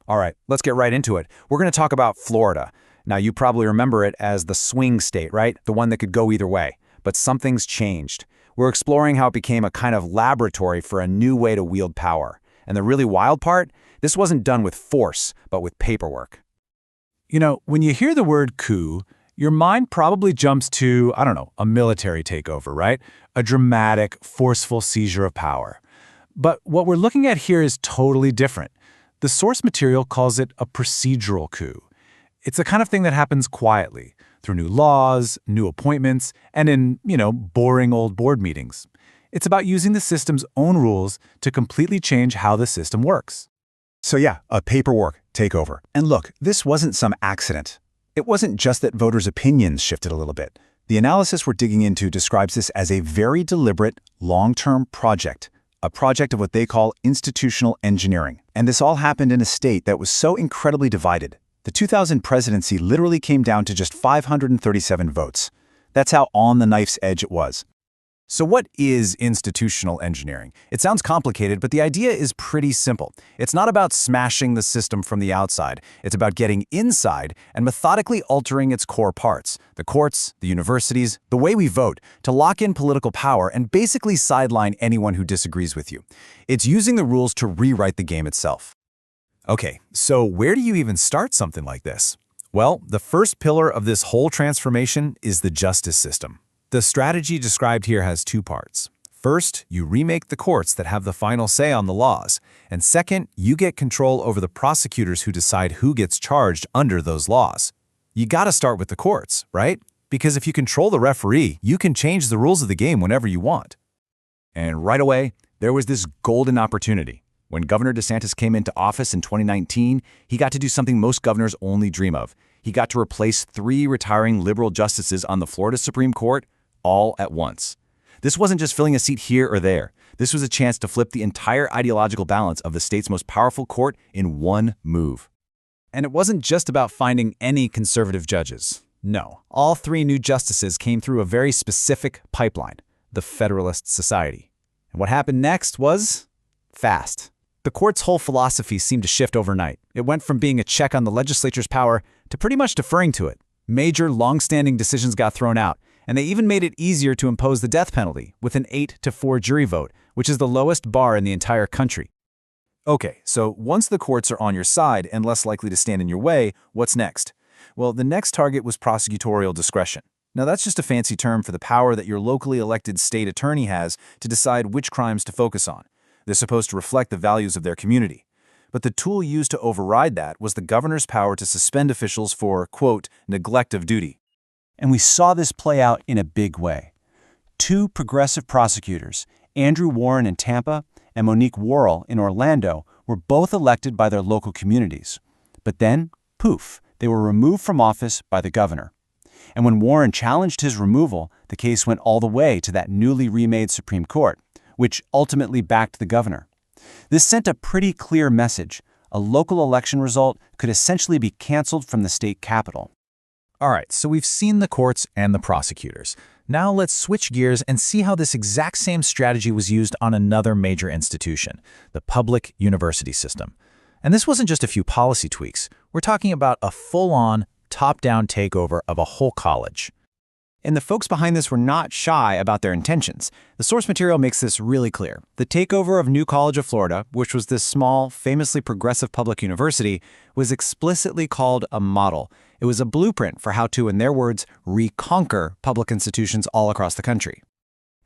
All right, let's get right into it. We're going to talk about Florida. Now, you probably remember it as the swing state, right? The one that could go either way. But something's changed. We're exploring how it became a kind of laboratory for a new way to wield power. And the really wild part? This wasn't done with force, but with paperwork. You know, when you hear the word coup, your mind probably jumps to, a military takeover, right? A dramatic, forceful seizure of power. But what we're looking at here is totally different. The source material calls it a procedural coup. It's the kind of thing that happens quietly, through new laws, new appointments, and in, boring old board meetings. It's about using the system's own rules to completely change how the system works. So yeah, a paperwork takeover. And look, this wasn't some accident. It wasn't just that voters' opinions shifted a little bit. The analysis we're digging into describes this as a very deliberate, long-term project, a project of what they call institutional engineering. And this all happened in a state that was so incredibly divided. The 2000 presidency literally came down to just 537 votes. That's how on the knife's edge it was. So what is institutional engineering? It sounds complicated, but the idea is pretty simple. It's not about smashing the system from the outside. It's about getting inside and methodically altering its core parts, the courts, the universities, the way we vote, to lock in political power and basically sideline anyone who disagrees with you. It's using the rules to rewrite the game itself. Okay, so where do you even start something like this? Well, the first pillar of this whole transformation is the justice system. The strategy described here has two parts. First, you remake the courts that have the final say on the laws. And second, you get control over the prosecutors who decide who gets charged under those laws. You gotta start with the courts, right? Because if you control the referee, you can change the rules of the game whenever you want. And right away, there was this golden opportunity. When Governor DeSantis came into office in 2019, he got to do something most governors only dream of. He got to replace 3 retiring liberal justices on the Florida Supreme Court all at once. This wasn't just filling a seat here or there. This was a chance to flip the entire ideological balance of the state's most powerful court in one move. And it wasn't just about finding any conservative judges. No, all 3 new justices came through a very specific pipeline, the Federalist Society. And what happened next was fast. The court's whole philosophy seemed to shift overnight. It went from being a check on the legislature's power to pretty much deferring to it. Major, long-standing decisions got thrown out, and they even made it easier to impose the death penalty with an 8-4 jury vote, which is the lowest bar in the entire country. Okay, so once the courts are on your side and less likely to stand in your way, what's next? Well, the next target was prosecutorial discretion. Now, that's just a fancy term for the power that your locally elected state attorney has to decide which crimes to focus on. They're supposed to reflect the values of their community. But the tool used to override that was the governor's power to suspend officials for, quote, neglect of duty. And we saw this play out in a big way. 2 progressive prosecutors, Andrew Warren in Tampa and Monique Worrell in Orlando, were both elected by their local communities. But then, poof, they were removed from office by the governor. And when Warren challenged his removal, the case went all the way to that newly remade Supreme Court, which ultimately backed the governor. This sent a pretty clear message. A local election result could essentially be canceled from the state capitol. All right, so we've seen the courts and the prosecutors. Now let's switch gears and see how this exact same strategy was used on another major institution, the public university system. And this wasn't just a few policy tweaks. We're talking about a full-on, top-down takeover of a whole college. And the folks behind this were not shy about their intentions. The source material makes this really clear. The takeover of New College of Florida, which was this small, famously progressive public university, was explicitly called a model. It was a blueprint for how to, in their words, reconquer public institutions all across the country.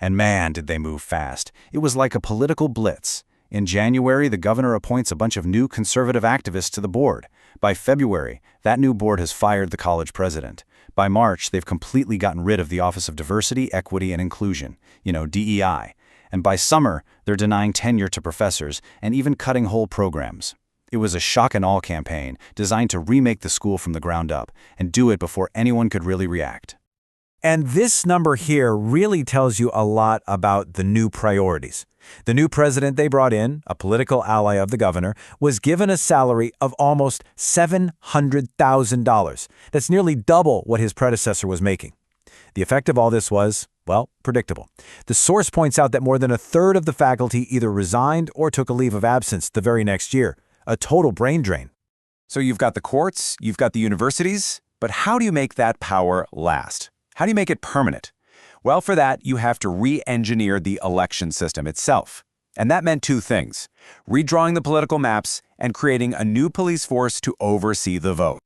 And man, did they move fast. It was like a political blitz. In January, the governor appoints a bunch of new conservative activists to the board. By February, that new board has fired the college president. By March, they've completely gotten rid of the Office of Diversity, Equity, and Inclusion, DEI. And by summer, they're denying tenure to professors and even cutting whole programs. It was a shock-and-awe campaign designed to remake the school from the ground up and do it before anyone could really react. And this number here really tells you a lot about the new priorities. The new president they brought in, a political ally of the governor, was given a salary of almost $700,000. That's nearly double what his predecessor was making. The effect of all this was, well, predictable. The source points out that more than a third of the faculty either resigned or took a leave of absence the very next year, a total brain drain. So you've got the courts, you've got the universities, but how do you make that power last? How do you make it permanent? Well, for that, you have to re-engineer the election system itself. And that meant two things: redrawing the political maps and creating a new police force to oversee the vote.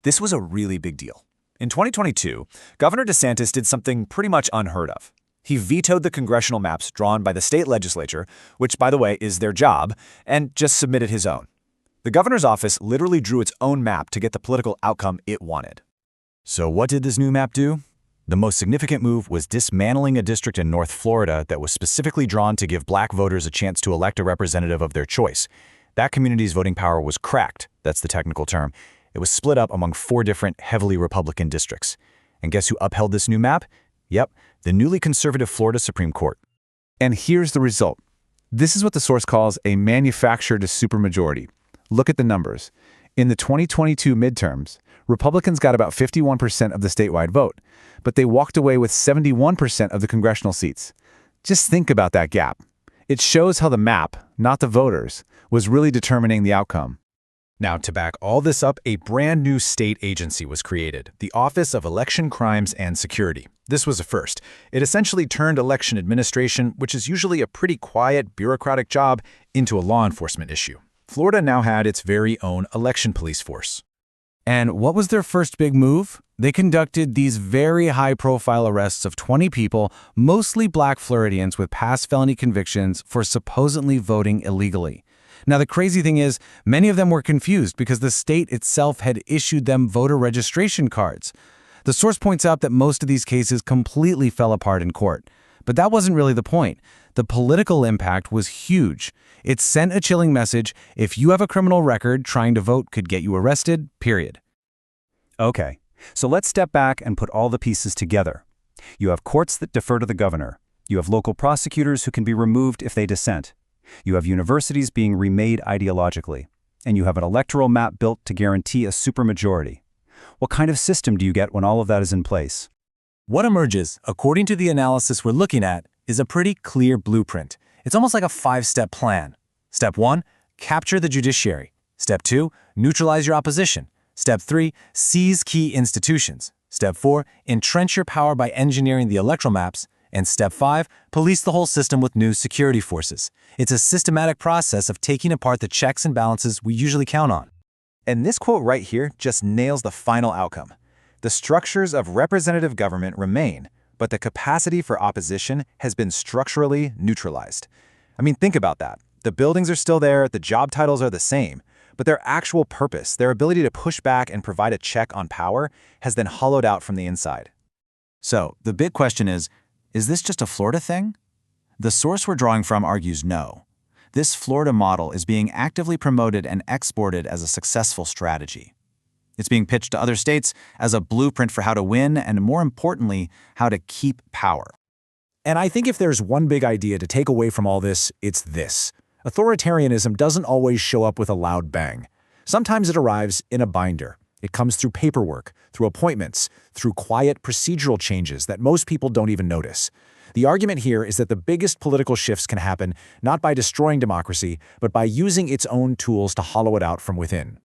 This was a really big deal. In 2022, Governor DeSantis did something pretty much unheard of. He vetoed the congressional maps drawn by the state legislature, which, by the way, is their job, and just submitted his own. The governor's office literally drew its own map to get the political outcome it wanted. So what did this new map do? The most significant move was dismantling a district in North Florida that was specifically drawn to give black voters a chance to elect a representative of their choice. That community's voting power was cracked, that's the technical term. It was split up among 4 different heavily Republican districts. And guess who upheld this new map? Yep, the newly conservative Florida Supreme Court. And here's the result. This is what the source calls a manufactured supermajority. Look at the numbers. In the 2022 midterms, Republicans got about 51% of the statewide vote, but they walked away with 71% of the congressional seats. Just think about that gap. It shows how the map, not the voters, was really determining the outcome. Now, to back all this up, a brand new state agency was created, the Office of Election Crimes and Security. This was a first. It essentially turned election administration, which is usually a pretty quiet, bureaucratic job, into a law enforcement issue. Florida now had its very own election police force. And what was their first big move? They conducted these very high-profile arrests of 20 people, mostly black Floridians with past felony convictions for supposedly voting illegally. Now, the crazy thing is, many of them were confused because the state itself had issued them voter registration cards. The source points out that most of these cases completely fell apart in court. But that wasn't really the point. The political impact was huge. It sent a chilling message: if you have a criminal record, trying to vote could get you arrested, period. Okay, so let's step back and put all the pieces together. You have courts that defer to the governor. You have local prosecutors who can be removed if they dissent. You have universities being remade ideologically. And you have an electoral map built to guarantee a supermajority. What kind of system do you get when all of that is in place? What emerges, according to the analysis we're looking at, is a pretty clear blueprint. It's almost like a 5-step plan. Step 1, capture the judiciary. Step 2, neutralize your opposition. Step 3, seize key institutions. Step 4, entrench your power by engineering the electoral maps. And Step 5, police the whole system with new security forces. It's a systematic process of taking apart the checks and balances we usually count on. And this quote right here just nails the final outcome. The structures of representative government remain, but the capacity for opposition has been structurally neutralized. I mean, think about that. The buildings are still there, the job titles are the same, but their actual purpose, their ability to push back and provide a check on power, has been hollowed out from the inside. So, the big question is this just a Florida thing? The source we're drawing from argues no. This Florida model is being actively promoted and exported as a successful strategy. It's being pitched to other states as a blueprint for how to win and, more importantly, how to keep power. And I think if there's one big idea to take away from all this, it's this. Authoritarianism doesn't always show up with a loud bang. Sometimes it arrives in a binder. It comes through paperwork, through appointments, through quiet procedural changes that most people don't even notice. The argument here is that the biggest political shifts can happen not by destroying democracy, but by using its own tools to hollow it out from within.